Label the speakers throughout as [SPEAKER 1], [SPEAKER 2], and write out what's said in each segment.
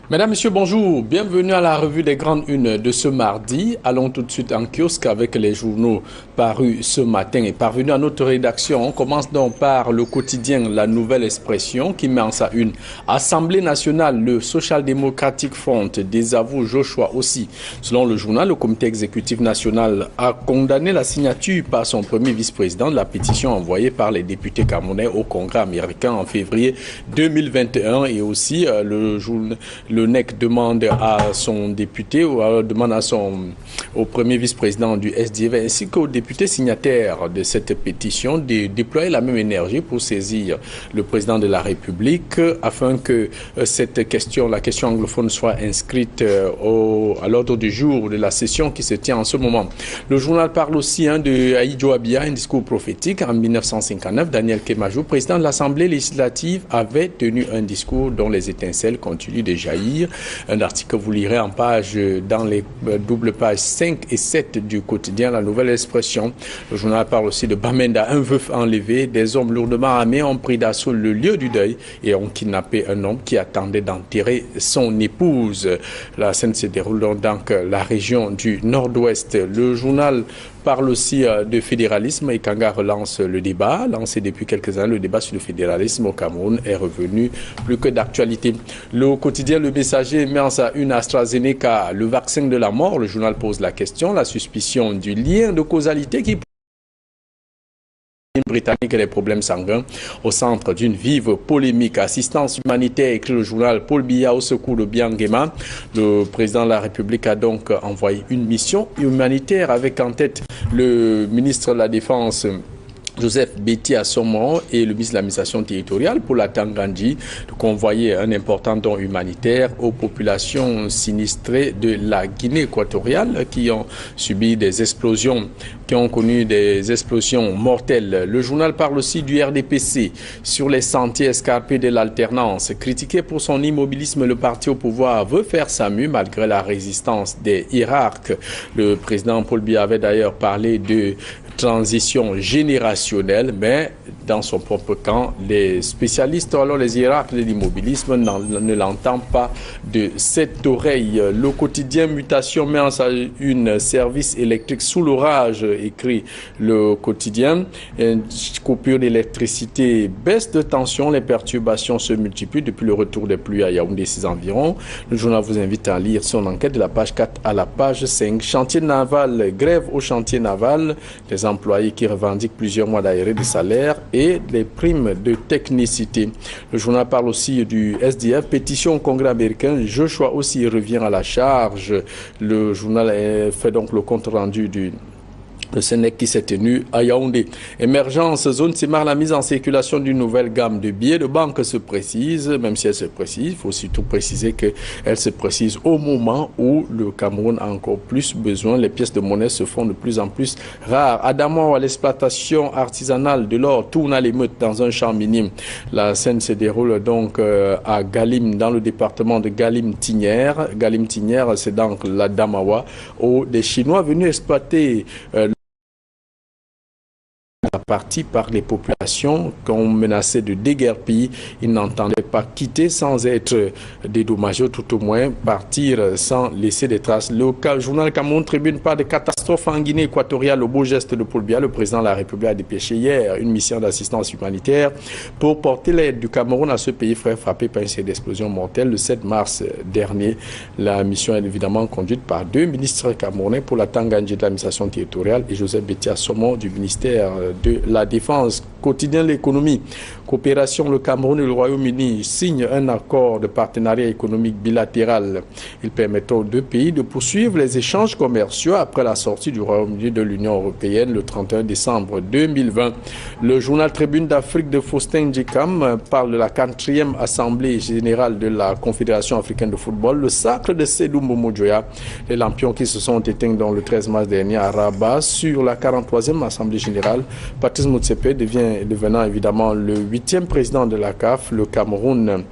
[SPEAKER 1] Mesdames, Messieurs, bonjour. Bienvenue à la revue des grandes unes de ce mardi. Allons tout de suite en kiosque avec les journaux parus ce matin et parvenus à notre rédaction. On commence donc par le quotidien La Nouvelle Expression qui met en sa une. Assemblée nationale, le Social Democratic Front désavoue Joshua aussi. Selon le journal, le comité exécutif national a condamné la signature par son premier vice-président de la pétition envoyée par les députés camerounais au Congrès américain en février 2021 et aussi le NEC demande à son député ou demande au premier vice-président du SDF ainsi qu'aux députés signataires de cette pétition de déployer la même énergie pour saisir le président de la République afin que la question anglophone soit inscrite à l'ordre du jour de la session qui se tient en ce moment. Le journal parle aussi de Ahidjo Abia, un discours prophétique. En 1959, Daniel Kemajou, président de l'Assemblée législative, avait tenu un discours dont les étincelles continuent de jaillir. Un article que vous lirez en page dans les doubles pages 5 et 7 du quotidien La Nouvelle Expression. Le journal parle aussi de Bamenda, un veuf enlevé. Des hommes lourdement armés ont pris d'assaut le lieu du deuil et ont kidnappé un homme qui attendait d'enterrer son épouse. La scène se déroule dans la région du Nord-Ouest. Le journal parle aussi de fédéralisme et Kanga relance le débat. Lancé depuis quelques années, le débat sur le fédéralisme au Cameroun est revenu plus que d'actualité. Le quotidien Le Messager met en sa une AstraZeneca, le vaccin de la mort. Le journal pose la question, la suspicion du lien de causalité qui britannique et les problèmes sanguins au centre d'une vive polémique. Assistance humanitaire, écrit le journal Paul Biya au secours de Biangema. Le président de la République a donc envoyé une mission humanitaire avec en tête le ministre de la Défense Joseph Betty Assomo et le ministre de l'administration territoriale pour la Tangandji de convoyer un important don humanitaire aux populations sinistrées de la Guinée équatoriale qui ont subi des explosions, qui ont connu des explosions mortelles. Le journal parle aussi du RDPC sur les sentiers escarpés de l'alternance. Critiqué pour son immobilisme, le parti au pouvoir veut faire sa mue malgré la résistance des hiérarques. Le président Paul Biya avait d'ailleurs parlé de transition générationnelle, mais dans son propre camp, les spécialistes, alors les hiérarques de l'immobilisme ne l'entendent pas de cette oreille. Le quotidien Mutation met en sa une service électrique sous l'orage, écrit le quotidien. Une coupure d'électricité, baisse de tension, les perturbations se multiplient depuis le retour des pluies à Yaoundé et ses environs. Le journal vous invite à lire son enquête de la page 4 à la page 5. Chantier naval, grève au chantier naval, les employés qui revendiquent plusieurs mois d'arrêt de salaire et les primes de technicité. Le journal parle aussi du SDF, pétition au Congrès américain. Joshua aussi revient à la charge. Le journal fait donc le compte rendu du Sénèque qui s'est tenu à Yaoundé. Émergence, zone CEMAR, la mise en circulation d'une nouvelle gamme de billets de banque se précise, même si elle se précise, il faut surtout préciser qu'elle se précise au moment où le Cameroun a encore plus besoin. Les pièces de monnaie se font de plus en plus rares. Adamo, l'exploitation artisanale de l'or tourne à l'émeute dans un champ minime. La scène se déroule donc à Galim, dans le département de Galim-Tinière. Galim-Tinière, c'est donc la Damawa, où des Chinois venus exploiter partie par les populations qu'on menaçait de déguerpir. Ils n'entendaient pas quitter sans être dédommagés, tout au moins partir sans laisser des traces. Le journal Cameroun Tribune parle de catastrophe en Guinée équatoriale. Au beau geste de Paul Biya, le président de la République a dépêché hier une mission d'assistance humanitaire pour porter l'aide du Cameroun à ce pays frère frappé par une série d'explosions mortelles le 7 mars dernier. La mission est évidemment conduite par deux ministres camerounais pour la Tangandji de l'administration territoriale et Joseph Betty Assomo du ministère de la Défense. Quotidien L'économie, coopération, le Cameroun et le Royaume-Uni signent un accord de partenariat économique bilatéral. Il permettra aux deux pays de poursuivre les échanges commerciaux après la sortie du Royaume-Uni de l'Union européenne le 31 décembre 2020. Le journal Tribune d'Afrique de Faustin Djikam parle de la 4e Assemblée générale de la Confédération africaine de football, le sacre de Sédou Momo Djoya, les lampions qui se sont éteints dans le 13 mars dernier à Rabat sur la 43e Assemblée générale. Patrice Motsepe devenant évidemment le 8e président de la CAF. Le Cameroun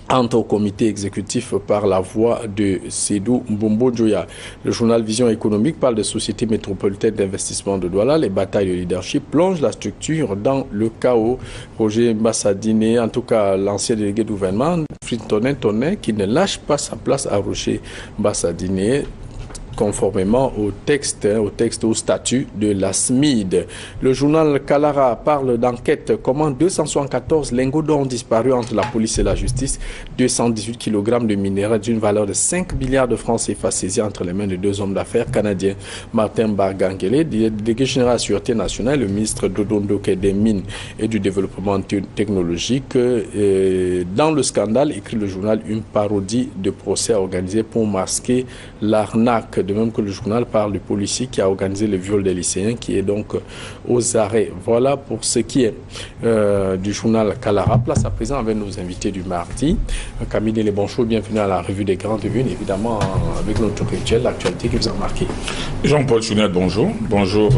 [SPEAKER 1] entre au comité exécutif par la voix de Sédou Mbombo Djoya. Le journal Vision économique parle de sociétés métropolitaines d'investissement de Douala. Les batailles de leadership plongent la structure dans le chaos. Roger Mbassadine, en tout cas l'ancien délégué du gouvernement, Tonet, qui ne lâche pas sa place à Roger Mbassadine, conformément au texte, au statut de la SMID. Le journal Kalara parle d'enquête. Comment 274 lingots d'or ont disparu entre la police et la justice. 218 kg de minerais d'une valeur de 5 milliards de francs CFA saisis entre les mains de deux hommes d'affaires canadiens. Martin Bargangele, délégué général à la Sûreté nationale, le ministre Dodondoke des Mines et du Développement technologique. Dans le scandale, écrit le journal, une parodie de procès organisé pour masquer l'arnaque. De même que le journal parle du policier qui a organisé le viol des lycéens, qui est donc aux arrêts. Voilà pour ce qui est du journal Kalara. Place à présent avec nos invités du mardi. Camille Les Bonchot, bienvenue à la revue des grandes unes, évidemment avec notre rituel, l'actualité qui vous a marqué.
[SPEAKER 2] Jean-Paul Chouniat, bonjour. Bonjour.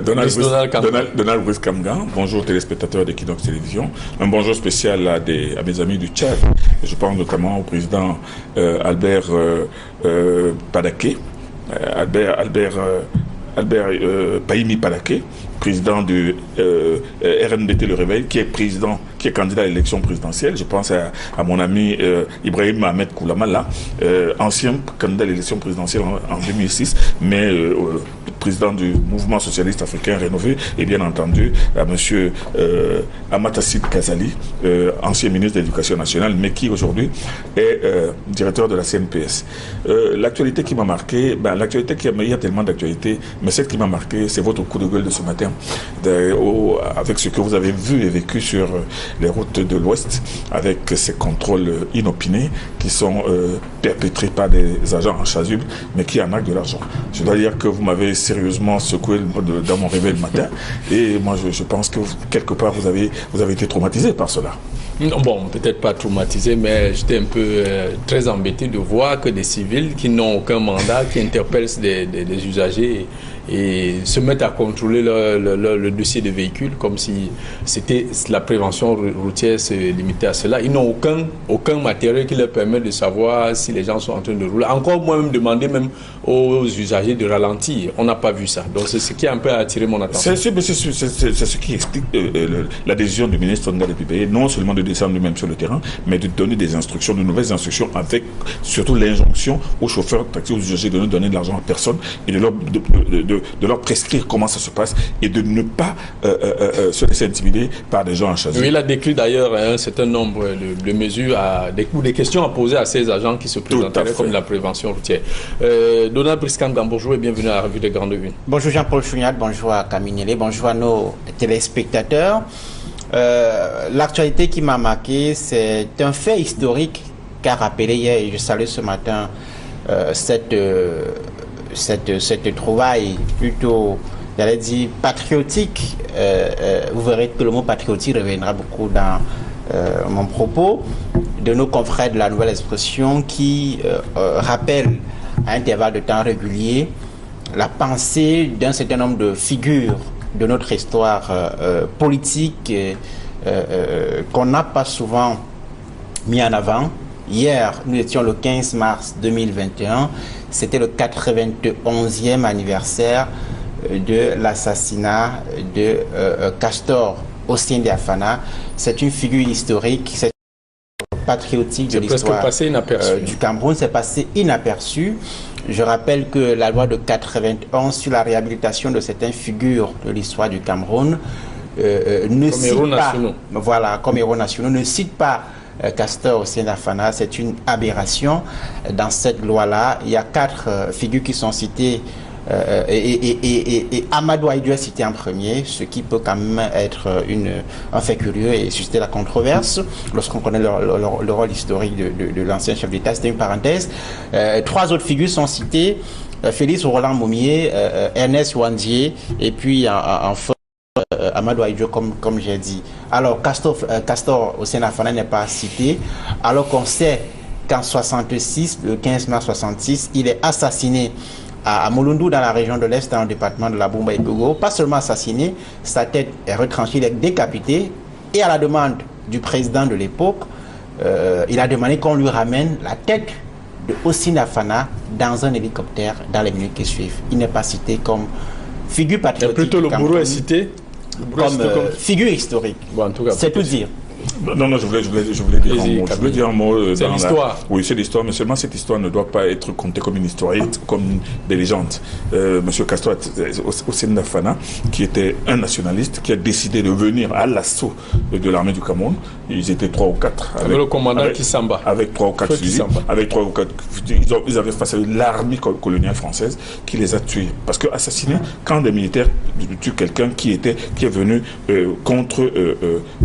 [SPEAKER 2] Donald Brice Kamgan, bonjour téléspectateurs d'Equinox Télévision, un bonjour spécial à mes amis du Tchad. Je pense notamment au président Albert Padaké, Albert Paimi Padaké, président du RNDT Le Réveil, qui est candidat à l'élection présidentielle. Je pense à mon ami Ibrahim Mohamed Koulamala, ancien candidat à l'élection présidentielle en 2006, mais président du mouvement socialiste africain rénové, et bien entendu à M. Amatassid Kazali, ancien ministre de l'Éducation nationale, mais qui aujourd'hui est directeur de la CNPS. L'actualité qui m'a marqué, il y a tellement d'actualités, mais celle qui m'a marqué, c'est votre coup de gueule de ce matin, avec ce que vous avez vu et vécu sur les routes de l'Ouest, avec ces contrôles inopinés qui sont perpétrés par des agents en chasuble, mais qui en ont de l'argent. Je dois dire que vous m'avez sérieusement secoué dans mon réveil le matin, et moi je pense que quelque part vous avez été traumatisé par cela.
[SPEAKER 1] Bon, peut-être pas traumatisé, mais j'étais un peu très embêté de voir que des civils qui n'ont aucun mandat, qui interpellent des usagers et se mettent à contrôler le dossier de véhicule comme si c'était la prévention routière se limitait à cela. Ils n'ont aucun matériel qui leur permet de savoir si les gens sont en train de rouler. Encore moins même demander même aux usagers de ralentir. On n'a pas vu ça. Donc c'est ce qui a un peu attiré mon attention.
[SPEAKER 2] C'est ce qui explique la décision du ministre Ndale Pipeye, non seulement de descendre lui-même sur le terrain, mais de donner des instructions, de nouvelles instructions, avec surtout l'injonction aux chauffeurs de taxi, aux usagers de ne donner de l'argent à personne et de leur prescrire comment ça se passe et de ne pas se laisser intimider par des gens en chasuble.
[SPEAKER 1] Oui, il a décrit d'ailleurs un certain nombre de mesures, des questions à poser à ces agents qui se présenteraient comme la prévention routière. Donald Brice Kamgan, bonjour et bienvenue à la revue des grandes unes.
[SPEAKER 3] Bonjour Jean-Paul Chouniat, bonjour à Camille, bonjour à nos téléspectateurs. L'actualité qui m'a marqué, c'est un fait historique qu'a rappelé hier, et je salue ce matin cette trouvaille plutôt, j'allais dire, patriotique. Vous verrez que le mot patriotique reviendra beaucoup dans mon propos, de nos confrères de la Nouvelle Expression qui rappellent à intervalles de temps réguliers la pensée d'un certain nombre de figures de notre histoire politique qu'on n'a pas souvent mis en avant. Hier, nous étions le 15 mars 2021, c'était le 91e anniversaire de l'assassinat de Castor Ossien Diafana. C'est une figure historique, c'est patriotique de l'histoire du Cameroun. C'est passé inaperçu. Je rappelle que la loi de 91 sur la réhabilitation de certaines figures de l'histoire du Cameroun ne cite pas, voilà, comme héros nationaux, ne cite pas Castor Ossien Diafana. C'est une aberration. Dans cette loi-là, il y a 4 figures qui sont citées et Amadou Aïdou est cité en premier, ce qui peut quand même être un fait curieux et susciter la controverse lorsqu'on connaît le rôle historique de l'ancien chef d'État. C'était une parenthèse. 3 autres figures sont citées, Félix Roland Moumier, Ernest Wandier et puis enfin Amadou Aïdou, comme j'ai dit. Alors Castor Ossien Diafana n'est pas cité, alors qu'on sait qu'en 66, le 15 mars 66, il est assassiné à Mouloundou, dans la région de l'Est, dans le département de la Boumba et Togo. Pas seulement assassiné, sa tête est retranchée, il est décapité Et à la demande du président de l'époque, il a demandé qu'on lui ramène la tête de Hossein Fana dans un hélicoptère dans les minutes qui suivent. Il n'est pas cité comme figure patriotique.
[SPEAKER 1] Et plutôt le bourreau est cité
[SPEAKER 3] comme figure historique.
[SPEAKER 1] Bon, en tout cas,
[SPEAKER 3] c'est tout dire.
[SPEAKER 2] Non, je voulais dire un mot. Je voulais dire un mot.
[SPEAKER 1] C'est l'histoire.
[SPEAKER 2] Oui, c'est l'histoire, mais seulement cette histoire ne doit pas être comptée comme une histoire, comme des légendes. Monsieur Castro Hossein Fana, qui était un nationaliste, qui a décidé de venir à l'assaut de l'armée du Cameroun. Ils étaient 3 ou 4.
[SPEAKER 1] Avec le commandant Kissamba.
[SPEAKER 2] Avec 3 ou 4 fusils. Avec 3 ou 4. Ils avaient face à l'armée coloniale française qui les a tués. Parce que assassiner, quand des militaires tuent quelqu'un qui est venu contre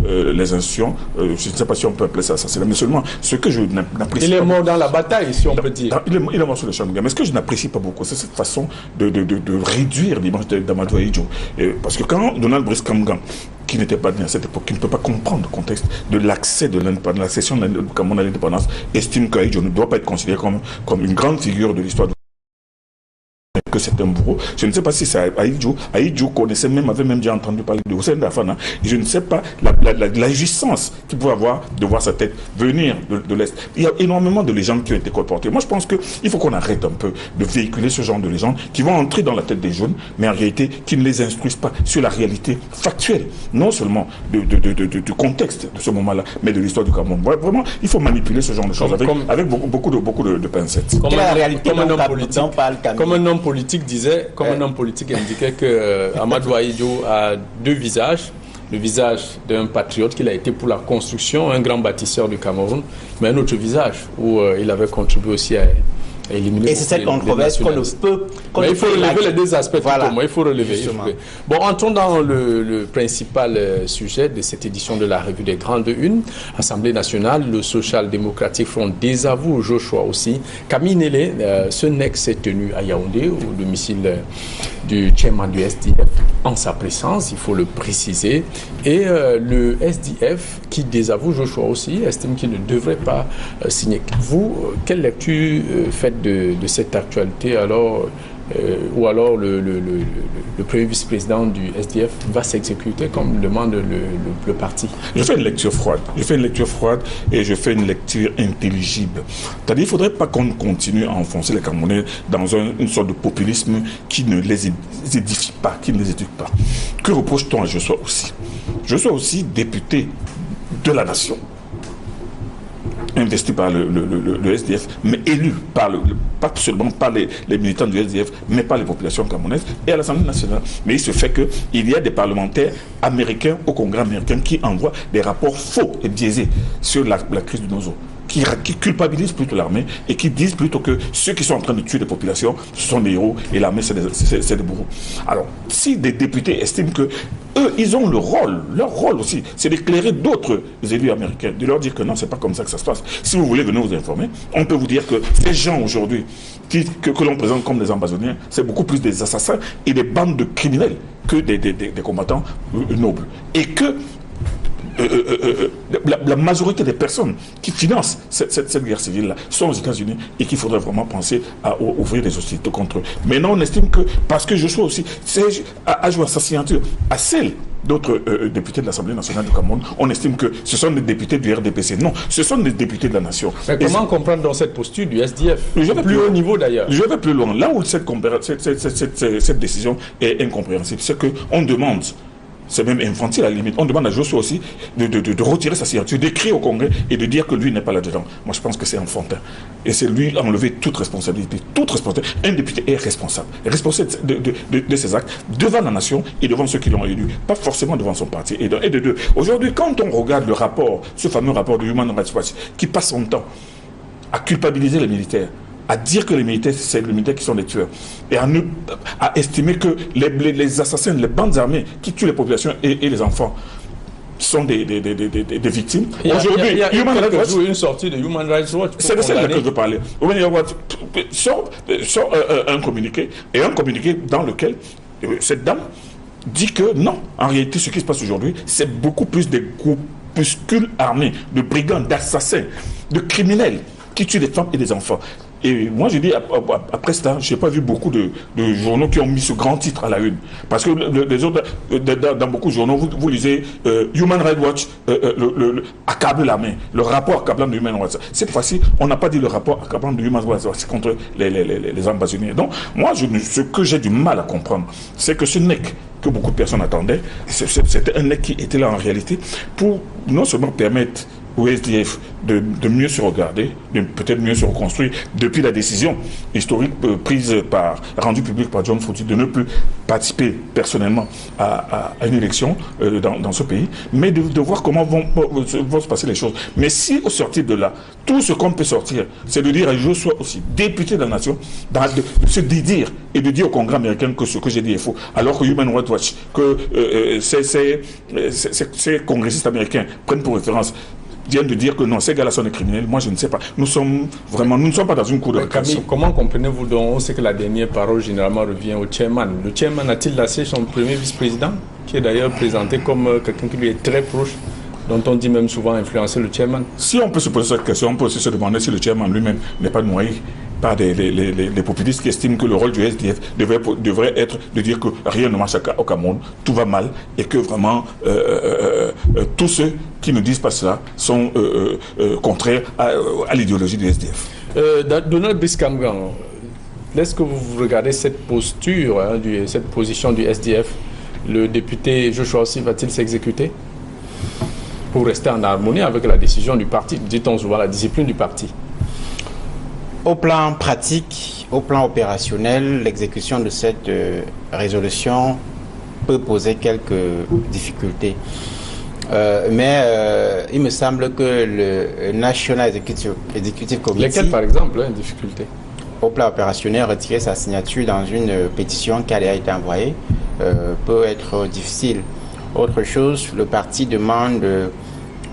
[SPEAKER 2] les institutions, je ne sais pas si on peut appeler ça assassinat, mais seulement ce que je n'apprécie pas.
[SPEAKER 1] Il est mort dans la bataille, si on peut dire.
[SPEAKER 2] Il est mort sur le champ de guerre. Mais ce que je n'apprécie pas beaucoup, c'est cette façon de réduire l'image d'Amadou Ahidjo. Parce que quand Donald Brice Kamgan, qui n'était pas né à cette époque, qui ne peut pas comprendre le contexte de l'accès de l'indépendance, la cession de Cameroun à l'indépendance, estime qu'Ahidjo ne doit pas être considéré comme une grande figure de l'histoire que c'est un bourreau. Je ne sais pas si c'est Ahidjo connaissait même, avait même déjà entendu parler de Hossein Fana. Et je ne sais pas la jouissance qu'il pouvait avoir de voir sa tête venir de l'Est. Il y a énormément de légendes qui ont été colportées. Moi, je pense qu'il faut qu'on arrête un peu de véhiculer ce genre de légendes qui vont entrer dans la tête des jeunes, mais en réalité, qui ne les instruisent pas sur la réalité factuelle, non seulement du contexte de ce moment-là, mais de l'histoire du Cameroun. Vraiment, il faut manipuler ce genre de choses avec beaucoup de pincettes.
[SPEAKER 3] Quelle est la réalité
[SPEAKER 1] comme un homme politique disait, comme un homme politique indiquait que Amadou Ahidjo a 2 visages. Le visage d'un patriote qu'il a été pour la construction, un grand bâtisseur du Cameroun, mais un autre visage où il avait contribué aussi à éliminer.
[SPEAKER 3] Et c'est cette controverse qu'on ne peut.
[SPEAKER 1] Mais il faut relever les 2 aspects.
[SPEAKER 3] Voilà.
[SPEAKER 1] Il faut relever. Bon, entrons dans le principal sujet de cette édition de la Revue des Grandes Unes. Assemblée nationale, le Social Democratic Front désavoue Joshua aussi. Camille Nélé, ce NEC s'est tenu à Yaoundé, au domicile du chairman du SDF, en sa présence, il faut le préciser. Et le SDF, qui désavoue Joshua aussi, estime qu'il ne devrait pas signer. Vous, quelle lecture faites de cette actualité alors ou alors le premier vice-président du SDF va s'exécuter comme le demande le parti?
[SPEAKER 2] Je fais une lecture froide. Et je fais une lecture intelligible. C'est-à-dire qu'il ne faudrait pas qu'on continue à enfoncer les Camerounais dans une sorte de populisme qui ne les édifie pas, qui ne les éduque pas. Que reproche-t-on à Joshua aussi? Joshua aussi député de la nation, investi par le SDF, mais élu par pas seulement par les militants du SDF, mais par les populations camerounaises et à l'Assemblée nationale. Mais il se fait qu'il y a des parlementaires américains au Congrès américain qui envoient des rapports faux et biaisés sur la crise du Nozo, qui culpabilisent plutôt l'armée et qui disent plutôt que ceux qui sont en train de tuer les populations, ce sont des héros et l'armée, c'est des bourreaux. Alors, si des députés estiment que eux, ils ont leur rôle aussi, c'est d'éclairer d'autres élus américains, de leur dire que non, c'est pas comme ça que ça se passe. Si vous voulez venir vous informer, on peut vous dire que ces gens aujourd'hui, que l'on présente comme des ambassadeurs, c'est beaucoup plus des assassins et des bandes de criminels que des combattants nobles. Et que la majorité des personnes qui financent cette guerre civile-là sont aux États-Unis et qu'il faudrait vraiment penser à ouvrir des hostilités contre eux. Maintenant, on estime que, parce que Joshua aussi a joué à sa signature, à celle d'autres députés de l'Assemblée nationale du Cameroun, on estime que ce sont des députés du RDPC. Non, ce sont des députés de la nation.
[SPEAKER 1] Mais comment comprendre dans cette posture du SDF, plus haut niveau d'ailleurs?
[SPEAKER 2] Je vais plus loin. Là où cette décision est incompréhensible, c'est qu'on demande, c'est même infantile à la limite, on demande à Joshua aussi de retirer sa signature, d'écrire au Congrès et de dire que lui n'est pas là-dedans. Moi, je pense que c'est enfantin. Et c'est lui enlever toute responsabilité. Un député est responsable de ses actes devant la nation et devant ceux qui l'ont élu, pas forcément devant son parti. Et de deux. Aujourd'hui, quand on regarde le rapport, ce fameux rapport de Human Rights Watch, qui passe son temps à culpabiliser les militaires, à dire que les militaires, c'est les militaires qui sont les tueurs, et à estimer que les assassins, les bandes armées qui tuent les populations et les enfants sont des victimes.
[SPEAKER 1] Aujourd'hui, il y a une sortie de Human Rights Watch.
[SPEAKER 2] C'est de celle que je veux parler. Human Rights Watch sort un communiqué dans lequel cette dame dit que non, en réalité, ce qui se passe aujourd'hui, c'est beaucoup plus des groupuscules armés, de brigands, d'assassins, de criminels qui tuent des femmes et des enfants. Et moi, je dis, après ça, je n'ai pas vu beaucoup de journaux qui ont mis ce grand titre à la une. Parce que les autres, dans beaucoup de journaux, vous lisez Human Rights Watch accable la main. Le rapport accablant de Human Rights Watch. Cette fois-ci, on n'a pas dit le rapport accablant de Human Rights Watch contre les ambassadeurs. Donc, moi, ce que j'ai du mal à comprendre, c'est que ce NEC que beaucoup de personnes attendaient, c'était un NEC qui était là en réalité pour non seulement permettre au SDF de mieux se regarder, de peut-être mieux se reconstruire depuis la décision historique rendue publique par John Fouti de ne plus participer personnellement à une élection dans ce pays, mais de voir comment vont se passer les choses. Mais si au sortir de là, tout ce qu'on peut sortir, c'est de dire je sois aussi député de la nation, de se dédire et de dire au Congrès américain que ce que j'ai dit est faux, alors que Human Rights Watch, que ces congressistes américains prennent pour référence viennent de dire que non, ces gars-là sont des criminels. Moi, je ne sais pas. Nous ne sommes pas dans une cour de récréation.
[SPEAKER 1] Comment comprenez-vous donc, on sait que la dernière parole généralement revient au chairman. Le chairman a-t-il lâché son premier vice-président, qui est d'ailleurs présenté comme quelqu'un qui lui est très proche, dont on dit même souvent influencer le chairman?
[SPEAKER 2] Si on peut se poser cette question, on peut aussi se demander si le chairman lui-même n'est pas noyé par les populistes qui estiment que le rôle du SDF devrait être de dire que rien ne marche au Cameroun, tout va mal, et que vraiment tous ceux qui ne disent pas cela sont contraires à l'idéologie du SDF.
[SPEAKER 1] Donald Brice-Kamgan, est-ce que vous regardez cette posture, cette position du SDF? Le député Joshua aussi va-t-il s'exécuter pour rester en harmonie avec la décision du parti, dit-on souvent la discipline du parti?
[SPEAKER 3] Au plan pratique, au plan opérationnel, l'exécution de cette résolution peut poser quelques difficultés. Mais il me semble que le National Executive Committee...
[SPEAKER 1] Lesquelles, par exemple, difficultés?
[SPEAKER 3] Au plan opérationnel, retirer sa signature dans une pétition qui a été envoyée peut être difficile. Autre chose, le parti demande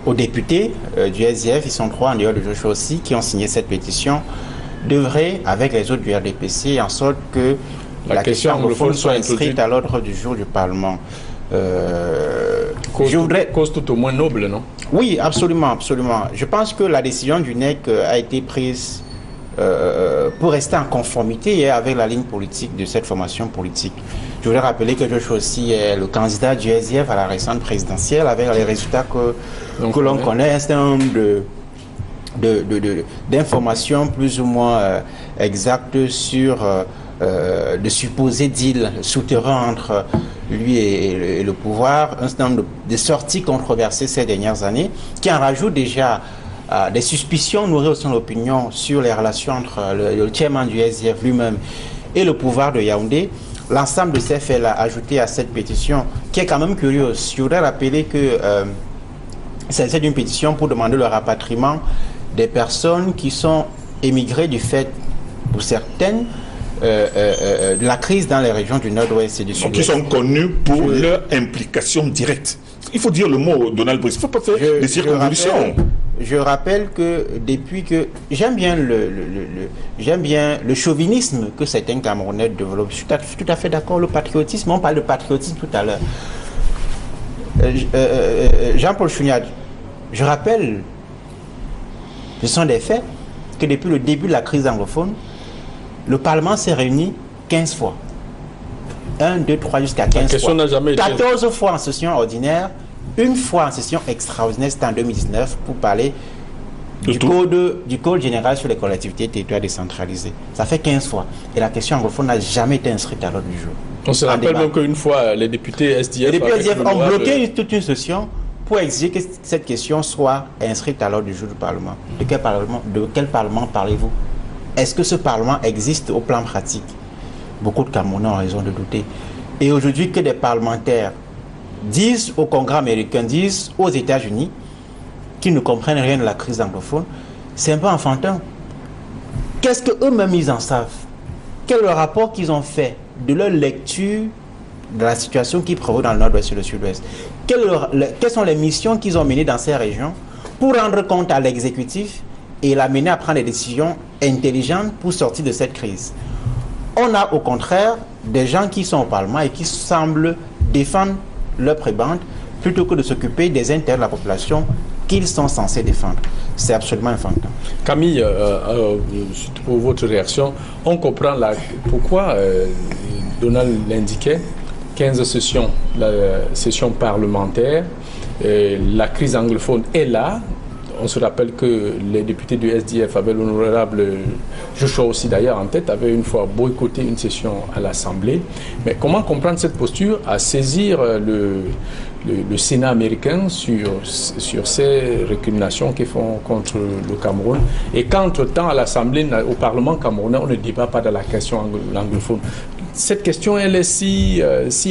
[SPEAKER 3] aux députés du SDF, ils sont 3 en dehors de Joshua aussi, qui ont signé cette pétition, devrait, avec les autres du RDPC, en sorte que la question anglophone soit inscrite à l'ordre du jour du Parlement.
[SPEAKER 1] Cause tout au moins noble, non? Oui,
[SPEAKER 3] absolument, absolument. Je pense que la décision du NEC a été prise pour rester en conformité avec la ligne politique de cette formation politique. Je voudrais rappeler que Joshua aussi est le candidat du SDF à la récente présidentielle avec les résultats que l'on connaît, un certain nombre d'informations plus ou moins exactes sur de supposés deals souterrains entre lui et le pouvoir, un certain nombre de sorties controversées ces dernières années, qui en rajoutent déjà des suspicions nourries au sein de l'opinion sur les relations entre le chairman du SDF lui-même et le pouvoir de Yaoundé. L'ensemble de ces faits l'a ajouté à cette pétition, qui est quand même curieuse. Je voudrais rappeler que c'est une pétition pour demander le rapatriement des personnes qui sont émigrées du fait, pour certaines, de la crise dans les régions du Nord-Ouest et du Sud-Ouest.
[SPEAKER 2] Qui sont connus pour leur implication directe. Il faut dire le mot Donald Brice. Il ne faut pas faire des circonvolutions.
[SPEAKER 3] Je rappelle que depuis que... J'aime bien le chauvinisme que certains Camerounais développent. Je suis tout à fait d'accord. Le patriotisme, on parle de patriotisme tout à l'heure. Jean-Paul Chouniat, je rappelle, ce sont des faits, que depuis le début de la crise anglophone, le Parlement s'est réuni 15 fois. 1, 2, 3, jusqu'à 15 fois. 14 fois en session ordinaire, une fois en session extraordinaire, c'était en 2019, pour parler du code général sur les collectivités territoriales décentralisées. Ça fait 15 fois. Et la question anglophone n'a jamais été inscrite à l'ordre du jour.
[SPEAKER 1] On se rappelle même qu'une fois, les députés SDF
[SPEAKER 3] ont bloqué toute une session pour exiger que cette question soit inscrite à l'ordre du jour du Parlement. De quel Parlement parlez-vous? Est-ce que ce Parlement existe au plan pratique? Beaucoup de Camerounais ont raison de douter. Et aujourd'hui, que des parlementaires disent au Congrès américain, disent aux États-Unis qu'ils ne comprennent rien de la crise anglophone, c'est un peu enfantin. Qu'est-ce qu'eux-mêmes ils en savent? Quel est le rapport qu'ils ont fait de leur lecture de la situation qui prévaut dans le Nord-Ouest et le Sud-Ouest? Quelles sont les missions qu'ils ont menées dans ces régions pour rendre compte à l'exécutif et l'amener à prendre des décisions intelligentes pour sortir de cette crise? On a au contraire des gens qui sont au Parlement et qui semblent défendre leur prébende plutôt que de s'occuper des intérêts de la population qu'ils sont censés défendre. c'est absolument enfantin.
[SPEAKER 1] Camille, pour votre réaction, on comprend pourquoi Donald l'indiquait, 15 sessions, la session parlementaire, la crise anglophone est là. On se rappelle que les députés du SDF, avec l'honorable Joshua aussi d'ailleurs en tête, avaient une fois boycotté une session à l'Assemblée. Mais comment comprendre cette posture à saisir le Sénat américain sur ces récriminations qu'ils font contre le Cameroun, et qu'entre-temps à l'Assemblée, au Parlement camerounais, on ne débat pas de la question anglophone. Cette question, elle est si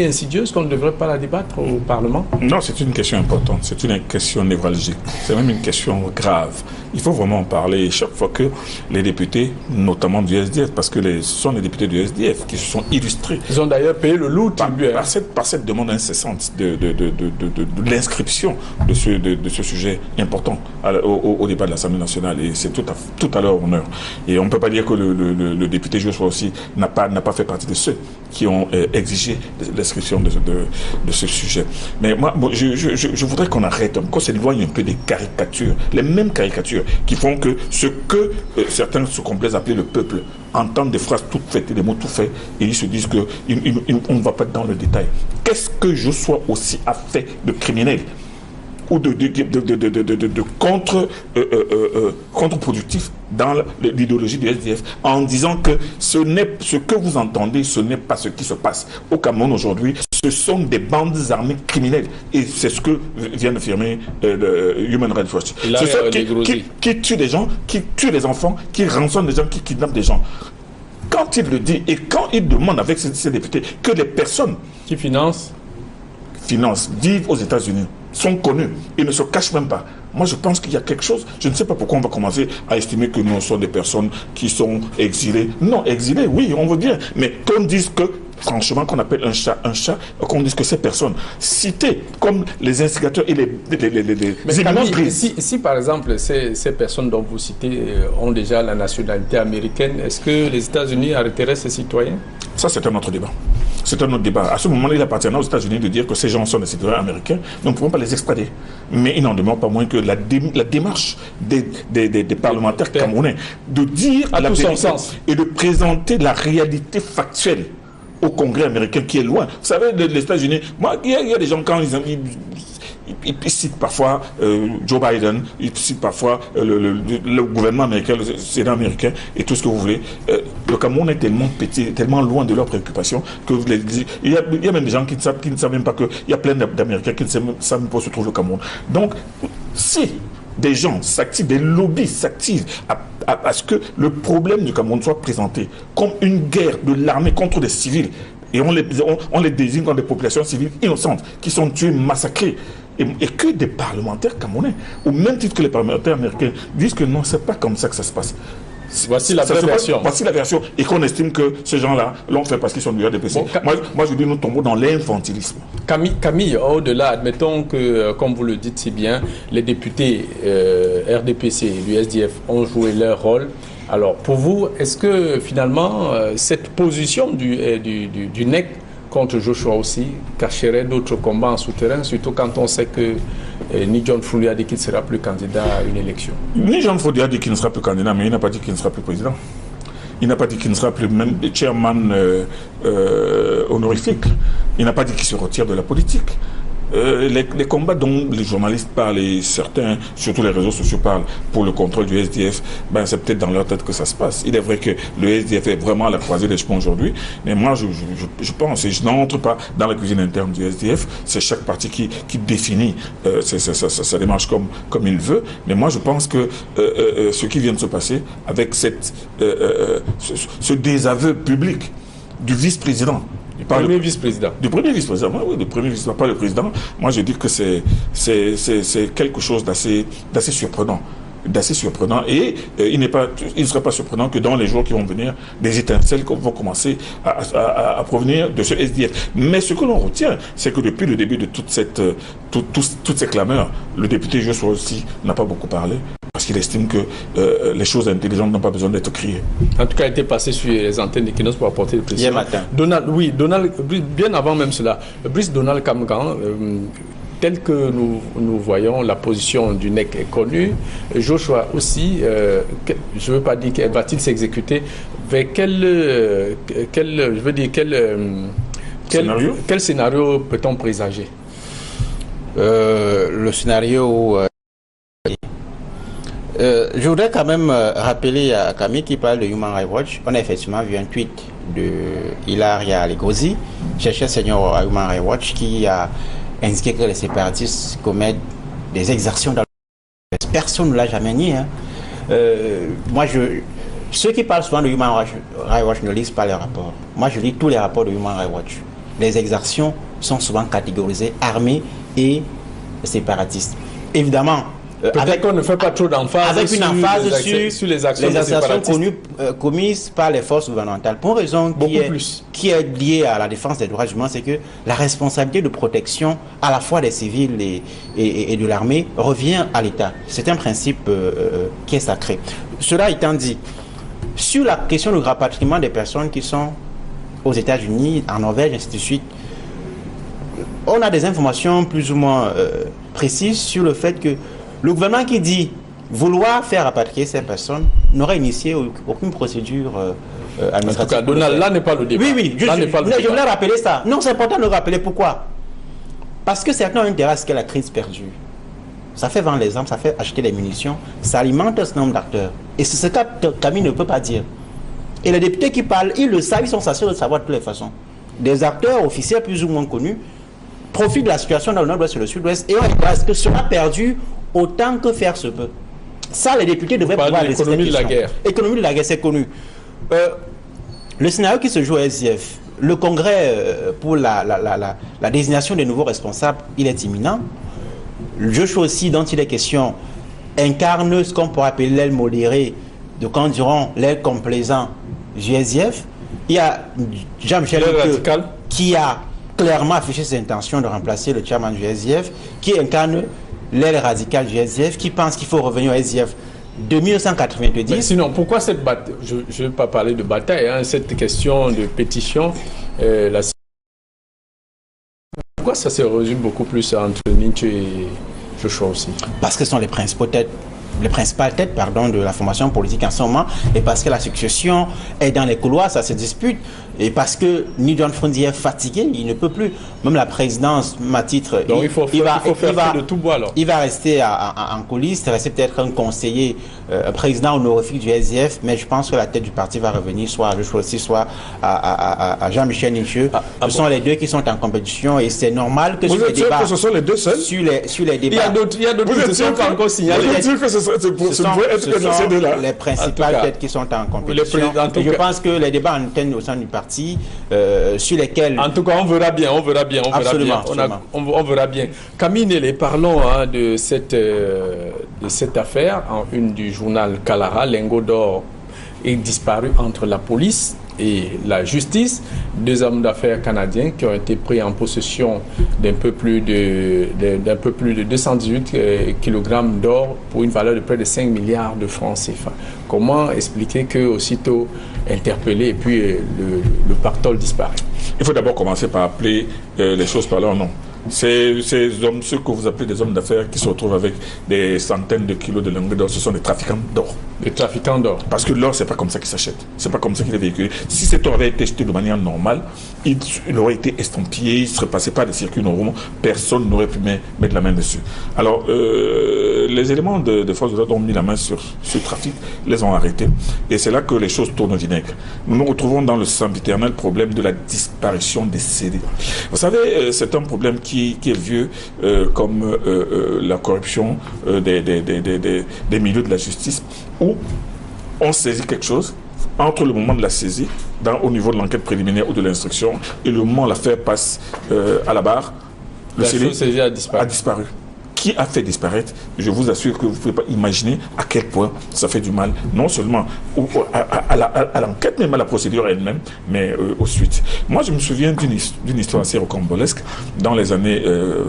[SPEAKER 1] insidieuse qu'on ne devrait pas la débattre au Parlement?
[SPEAKER 2] Non, c'est une question importante, c'est une question névralgique, c'est même une question grave. Il faut vraiment en parler chaque fois que les députés, notamment du SDF, parce que ce sont les députés du SDF qui se sont illustrés.
[SPEAKER 1] Ils ont d'ailleurs payé le lourd tribut.
[SPEAKER 2] Par cette demande incessante de l'inscription de ce sujet important au débat de l'Assemblée nationale. Et c'est tout à leur honneur. Et on ne peut pas dire que le député Joshua aussi n'a pas fait partie de ceux qui ont exigé l'inscription de ce sujet. Mais moi, je voudrais qu'on arrête, qu'on s'éloigne un peu des caricatures, les mêmes caricatures qui font que ce que certains se complaisent à appeler le peuple entendent des phrases toutes faites et des mots tout faits et ils se disent qu'on ne va pas dans le détail. Qu'est-ce que Joshua aussi a fait de criminel ou de contre-productif dans l'idéologie du SDF, en disant que ce que vous entendez, ce n'est pas ce qui se passe au Cameroun aujourd'hui. Ce sont des bandes armées criminelles. Et c'est ce que vient d'affirmer Human Rights Watch. Ce sont qui tuent des gens, qui tuent des enfants, qui rançonnent des gens, qui kidnappent des gens. Quand il le dit et quand il demande avec ces députés que les personnes
[SPEAKER 1] qui financent,
[SPEAKER 2] vivent aux États-Unis, sont connus, ils ne se cachent même pas. Moi, je pense qu'il y a quelque chose. Je ne sais pas pourquoi on va commencer à estimer que nous sommes des personnes qui sont exilées. Non, exilées, oui, on veut bien. Mais qu'on dise que, franchement, qu'on appelle un chat, qu'on dise que ces personnes citées comme les instigateurs et les éminents grises.
[SPEAKER 1] Si, par exemple, ces personnes dont vous citez ont déjà la nationalité américaine, est-ce que les États-Unis arrêteraient ces citoyens?
[SPEAKER 2] Ça, c'est un autre débat. C'est un autre débat. À ce moment-là, il appartiendra aux États-Unis de dire que ces gens sont des citoyens américains. Nous ne pouvons pas les extrader. Mais il n'en demeure pas moins que la démarche des parlementaires camerounais de dire la vérité et de présenter la réalité factuelle au Congrès américain qui est loin. Vous savez, les États-Unis, moi, il y a des gens quand ils citent parfois Joe Biden, ils citent parfois le gouvernement américain, le Sénat américain et tout ce que vous voulez. Le Cameroun est tellement petit, tellement loin de leurs préoccupations que il y a même des gens qui ne savent même pas qu'il y a plein d'Américains qui ne savent même pas où se trouve le Cameroun. Donc, si des gens s'activent, des lobbies s'activent à ce que le problème du Cameroun soit présenté comme une guerre de l'armée contre des civils, et on les désigne comme des populations civiles innocentes qui sont tuées, massacrées, et que des parlementaires camerounais, au même titre que les parlementaires américains, disent que non, c'est pas comme ça que ça se passe.
[SPEAKER 1] Voici la version.
[SPEAKER 2] Voici la version. Et qu'on estime que ces gens-là l'ont fait parce qu'ils sont du RDPC. Bon, moi, je dis, nous tombons dans l'infantilisme.
[SPEAKER 1] Camille, au-delà, admettons que, comme vous le dites si bien, les députés RDPC et du SDF ont joué leur rôle. Alors, pour vous, est-ce que finalement, cette position du NEC contre Joshua aussi cacherait d'autres combats en souterrain, surtout quand on sait que ni John Fouli a dit qu'il ne sera plus candidat à une élection?
[SPEAKER 2] Ni John Fouli a dit qu'il ne sera plus candidat, mais il n'a pas dit qu'il ne sera plus président. Il n'a pas dit qu'il ne sera plus même chairman honorifique. Il n'a pas dit qu'il se retire de la politique. Les combats dont les journalistes parlent et certains, surtout les réseaux sociaux, parlent pour le contrôle du SDF, ben c'est peut-être dans leur tête que ça se passe. Il est vrai que le SDF est vraiment à la croisée des chemins aujourd'hui, mais moi je pense, et je n'entre pas dans la cuisine interne du SDF, c'est chaque parti qui définit sa démarche comme il veut, mais moi je pense que ce qui vient de se passer avec ce désaveu public du vice-président,
[SPEAKER 1] du premier vice-président.
[SPEAKER 2] Du premier vice-président, oui, du premier vice-président, pas le président. Moi, je dis que c'est quelque chose d'assez surprenant. Et il ne serait pas surprenant que dans les jours qui vont venir, des étincelles vont commencer à provenir de ce SDF. Mais ce que l'on retient, c'est que depuis le début de toutes ces clameurs, le député Joshua aussi n'a pas beaucoup parlé. Parce qu'il estime que les choses intelligentes n'ont pas besoin d'être criées.
[SPEAKER 1] En tout cas, il était passé sur les antennes d'Equinos pour apporter des précisions.
[SPEAKER 3] Hier matin.
[SPEAKER 1] Donald, bien avant même cela, Brice Donald Kamgan tel que nous voyons, la position du NEC est connue. Joshua aussi, je ne veux pas dire qu'elle va-t-il s'exécuter, vers quel scénario peut-on présager?
[SPEAKER 3] Le scénario... je voudrais quand même rappeler à Camille qui parle de Human Rights Watch. On a effectivement vu un tweet de Hilaria Legosi, chercheur senior à Human Rights Watch, qui a indiqué que les séparatistes commettent des exactions dans le... Personne ne l'a jamais nié. Hein. Ceux qui parlent souvent de Human Rights Watch ne lisent pas les rapports. Moi, je lis tous les rapports de Human Rights Watch. Les exactions sont souvent catégorisées armées et séparatistes. Évidemment,
[SPEAKER 1] peut-être qu'on ne fait pas trop d'emphase
[SPEAKER 3] avec une emphase
[SPEAKER 1] sur les actions
[SPEAKER 3] commises par les forces gouvernementales. Pour une raison qui est liée à la défense des droits humains, c'est que la responsabilité de protection à la fois des civils et de l'armée revient à l'État. C'est un principe qui est sacré. Cela étant dit, sur la question du rapatriement des personnes qui sont aux États-Unis, en Norvège, ainsi de suite, on a des informations plus ou moins précises sur le fait que le gouvernement qui dit vouloir faire rapatrier ces personnes n'aurait initié aucune procédure administrative.
[SPEAKER 1] En tout cas, Donald, là n'est pas le débat.
[SPEAKER 3] Oui, je voulais rappeler ça. Non, c'est important de le rappeler. Pourquoi? Parce que certains ont intérêt à ce que la crise perdure. Ça fait vendre les armes, ça fait acheter les munitions, ça alimente un certain nombre d'acteurs. Et c'est ce que Camille ne peut pas dire. Et les députés qui parlent, ils le savent, ils sont s'assurés de savoir de toutes les façons. Des acteurs officiels plus ou moins connus profitent de la situation dans le nord-ouest et le sud-ouest et ont intérêt à ce que cela perdure autant que faire se peut. Ça, les députés devraient pouvoir laisser cette question.
[SPEAKER 1] Économie de la guerre.
[SPEAKER 3] Économie de la guerre, c'est connu. Le scénario qui se joue à SIF, le congrès pour la désignation des nouveaux responsables, il est imminent. Le jeu aussi dont il est question incarne ce qu'on pourrait appeler l'aile modérée de quand diront l'aile complaisant du SIF. Il y a Jean-Michel qui a clairement affiché ses intentions de remplacer le chairman du SIF, qui incarne l'aile radicale du SIF, qui pense qu'il faut revenir au SIF de 1990.
[SPEAKER 1] Mais sinon, pourquoi cette bataille? Je ne vais pas parler de bataille, hein, cette question de pétition, pourquoi ça se résume beaucoup plus entre Nietzsche et Joshua aussi? Parce que ce sont les principales têtes de la formation politique en ce moment, et parce que la succession est dans les couloirs, ça se dispute, et parce que John Frondi est fatigué, il ne peut plus. Même la présidence, à titre, donc il faut faire de tout bois alors.
[SPEAKER 3] Il va rester en coulisses, rester peut-être un conseiller président honorifique du SIF, mais je pense que la tête du parti va revenir soit à Joshua aussi, soit à Jean-Michel Nietzsche. Ce sont les deux qui sont en compétition, et c'est normal que
[SPEAKER 2] sur les débats. Que ce sont les deux seuls?
[SPEAKER 3] Sur les débats.
[SPEAKER 1] Il y a d'autres qui sont pas encore signalés.
[SPEAKER 3] Ce sont les principales têtes qui sont en compétition. Et je pense que les débats antennes au sein du parti, sur lesquels...
[SPEAKER 1] En tout cas, on verra bien.
[SPEAKER 3] Absolument.
[SPEAKER 1] On verra bien. Camille Nélé, parlons de cette affaire. En une du journal Kalara, Lingot d'or est disparu entre la police et la justice. Deux hommes d'affaires canadiens qui ont été pris en possession d'un peu plus de 218 kg d'or pour une valeur de près de 5 milliards de francs CFA. Comment expliquer que aussitôt interpellé et puis le pactole disparaît?
[SPEAKER 2] Il faut d'abord commencer par appeler les choses par leur nom. Ces hommes, ceux que vous appelez des hommes d'affaires qui se retrouvent avec des centaines de kilos de lingots d'or, ce sont des trafiquants d'or.
[SPEAKER 1] Des trafiquants d'or.
[SPEAKER 2] Parce que l'or, c'est pas comme ça qu'il s'achète. C'est pas comme ça qu'il est véhiculé. Si cet or avait été acheté de manière normale, il aurait été estampillé, il ne serait passé par des circuits normaux, personne n'aurait pu mettre la main dessus. Alors, les éléments de force de l'ordre ont mis la main sur ce trafic, les ont arrêtés. Et c'est là que les choses tournent au vinaigre. Nous nous retrouvons dans le sempiternel problème de la disparition des CD. Vous savez, c'est un problème qui est vieux, comme la corruption des milieux de la justice, où on saisit quelque chose, entre le moment de la saisie, au niveau de l'enquête préliminaire ou de l'instruction, et le moment où l'affaire passe à la barre, le CD a disparu. Qui a fait disparaître? Je vous assure que vous ne pouvez pas imaginer à quel point ça fait du mal, non seulement à l'enquête, même à la procédure elle-même, mais aux suites. Moi, je me souviens d'une histoire assez rocambolesque dans les années,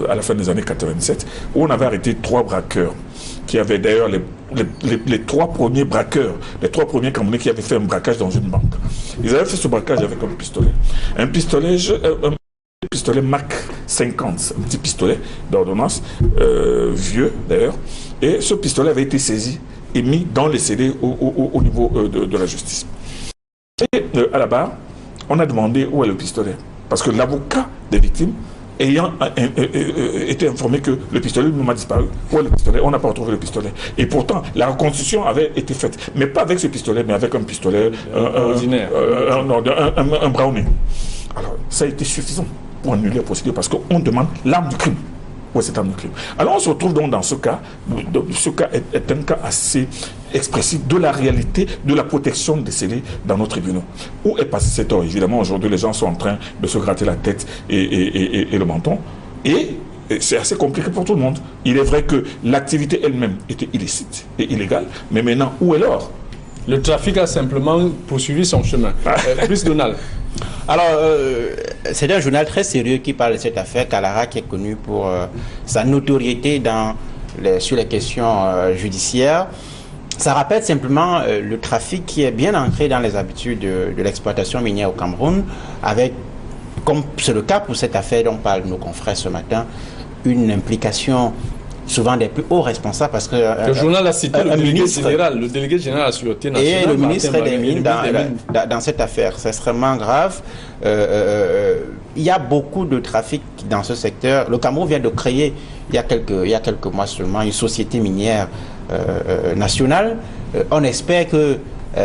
[SPEAKER 2] à la fin des années 87, où on avait arrêté 3 braqueurs, qui avaient d'ailleurs les 3 premiers braqueurs, les 3 premiers Camerounais qui avaient fait un braquage dans une banque. Ils avaient fait ce braquage avec un pistolet. pistolet Mac 50, un petit pistolet d'ordonnance, vieux d'ailleurs. Et ce pistolet avait été saisi et mis dans les CD au niveau de la justice. Et à la barre, on a demandé où est le pistolet. Parce que l'avocat des victimes, ayant été informé que le pistolet m'a disparu, où est le pistolet? On n'a pas retrouvé le pistolet. Et pourtant, la reconstitution avait été faite. Mais pas avec ce pistolet, mais avec un pistolet
[SPEAKER 1] ordinaire.
[SPEAKER 2] Un Browning. Alors, ça a été suffisant pour annuler la procédure parce qu'on demande l'arme du crime. Ouais, c'est un crime. Alors on se retrouve donc dans ce cas. Ce cas est un cas assez expressif de la réalité de la protection des scellés dans nos tribunaux. Où est passé cet or? Évidemment, aujourd'hui, les gens sont en train de se gratter la tête et le menton. Et c'est assez compliqué pour tout le monde. Il est vrai que l'activité elle-même était illicite et illégale. Mais maintenant, où est l'or?
[SPEAKER 1] Le trafic a simplement poursuivi son chemin. Plus Donald.
[SPEAKER 3] Alors, c'est un journal très sérieux qui parle de cette affaire. Kalara, qui est connu pour sa notoriété sur les questions judiciaires. Ça rappelle simplement le trafic qui est bien ancré dans les habitudes de l'exploitation minière au Cameroun, avec, comme c'est le cas pour cette affaire dont parlent nos confrères ce matin, une implication souvent des plus hauts responsables, parce que
[SPEAKER 1] le journal a cité le délégué général à la sûreté nationale
[SPEAKER 3] et le ministre des Mines dans cette affaire. C'est extrêmement grave. Il y a beaucoup de trafic dans ce secteur. Le Cameroun vient de créer il y a quelques mois seulement une société minière nationale. On espère que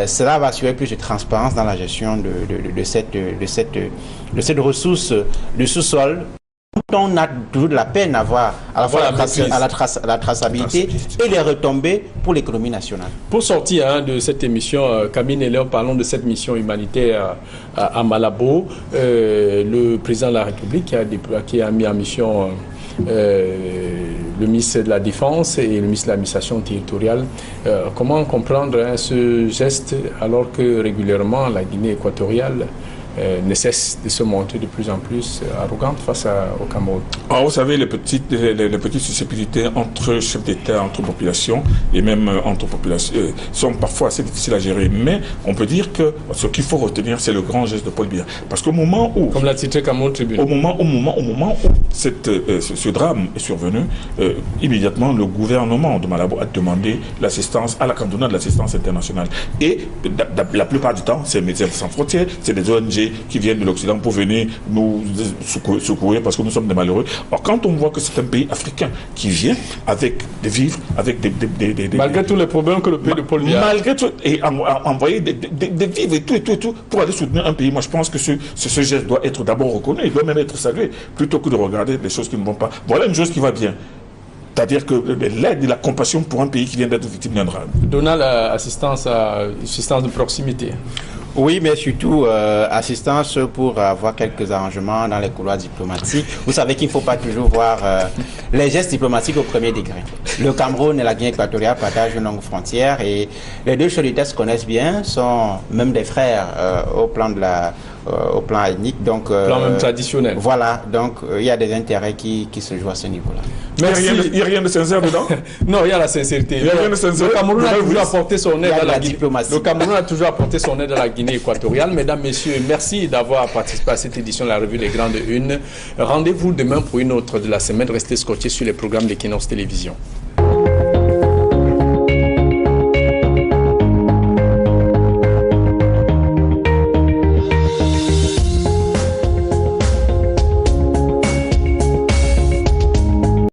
[SPEAKER 3] cela va assurer plus de transparence dans la gestion de cette ressource de sous-sol. On a toujours de la peine à voir à la fois la traçabilité et les retombées pour l'économie nationale.
[SPEAKER 1] Pour sortir de cette émission, Camille et Léon, parlons de cette mission humanitaire à Malabo. Le président de la République qui a mis en mission le ministre de la Défense et le ministre de l'Administration territoriale. Comment comprendre ce geste alors que régulièrement la Guinée équatoriale ne cesse de se montrer de plus en plus arrogante face au Cameroun?
[SPEAKER 2] Alors, vous savez, les petites susceptibilités entre chefs d'État, entre populations et même entre populations sont parfois assez difficiles à gérer. Mais on peut dire que ce qu'il faut retenir, c'est le grand geste de Paul Biya. Parce qu'au moment où...
[SPEAKER 1] Comme l'a titré Cameroun Tribune.
[SPEAKER 2] Au moment où ce drame est survenu, immédiatement, le gouvernement de Malabo a demandé l'assistance à la cantonade de l'assistance internationale. Et la plupart du temps, c'est Médecins Sans Frontières, c'est des ONG qui viennent de l'Occident pour venir nous secourir parce que nous sommes des malheureux. Or, quand on voit que c'est un pays africain qui vient avec des vivres, avec des
[SPEAKER 1] malgré tous les problèmes que le pays de Paul Biya
[SPEAKER 2] malgré tout, et envoyer des vivres et tout pour aller soutenir un pays, moi je pense que ce geste doit être d'abord reconnu, il doit même être salué, plutôt que de regarder des choses qui ne vont pas. Voilà une chose qui va bien. C'est-à-dire que l'aide et la compassion pour un pays qui vient d'être victime d'un drame.
[SPEAKER 1] Donald, assistance de proximité.
[SPEAKER 3] Oui, mais surtout assistance pour avoir quelques arrangements dans les couloirs diplomatiques. Vous savez qu'il ne faut pas toujours voir les gestes diplomatiques au premier degré. Le Cameroun et la Guinée équatoriale partagent une longue frontière et les deux solidaires se connaissent bien, sont même des frères au plan ethnique. Donc,
[SPEAKER 1] plan même traditionnel.
[SPEAKER 3] Voilà, donc il y a des intérêts qui se jouent à ce niveau-là.
[SPEAKER 2] Il n'y a rien de sincère dedans?
[SPEAKER 1] Non, il y a la sincérité. Le Cameroun a toujours apporté son aide à la diplomatie. Le Cameroun a toujours apporté son aide à la Guinée équatoriale. Mesdames, Messieurs, merci d'avoir participé à cette édition de la revue des Grandes Unes. Rendez-vous demain pour une autre de la semaine. Restez scotchés sur les programmes d'Equinox Télévision.